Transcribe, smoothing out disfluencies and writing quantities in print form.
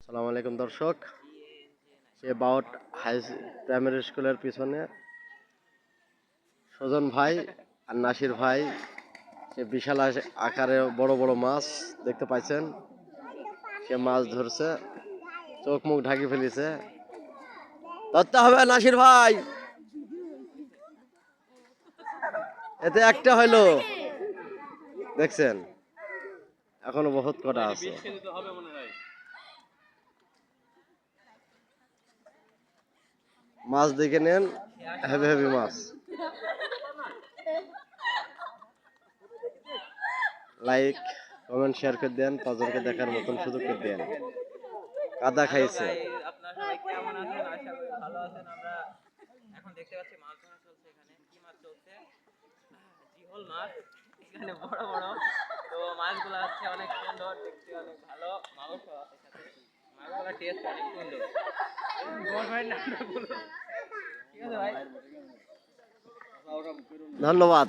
সালাম আলাইকুম দর্শক, সে বাউট হাই প্রাইমারি স্কুলের পিছনে সুজন ভাই আর নাসির ভাই সে বিশাল আকারে বড় বড় মাছ দেখতে পাইছেন। সে মাছ ধরছে, চোখ মুখ ঢাকি ফেলেছে। ধরতে হবে নাসির ভাই, এতে একটা হইলো, দেখছেন এখনো বহুত কটা আছে। মাছ দেখে নেন, হেভি হেভি মাছ। লাইক কমেন্ট শেয়ার করে দেন, পাঁচজনকে দেখার মতন সুযোগ করে দেন। কাদা খাইছে। আপনারা সবাই কেমন আছেন? আশা করি ভালো আছেন। আমরা এখন দেখতে পাচ্ছি মাছ ধরা চলছে। এখানে কি মাছ চলছে? জিহল মাছ। এখানে বড় বড়। তো মাছগুলো হচ্ছে অনেক সুন্দর, দেখতে অনেক ভালো। মাংস আছে সাথে। মাছগুলোর টেস্ট অনেক সুন্দর। বড় ভাই নামটা বলো। ঠিক আছে ভাই। ধন্যবাদ।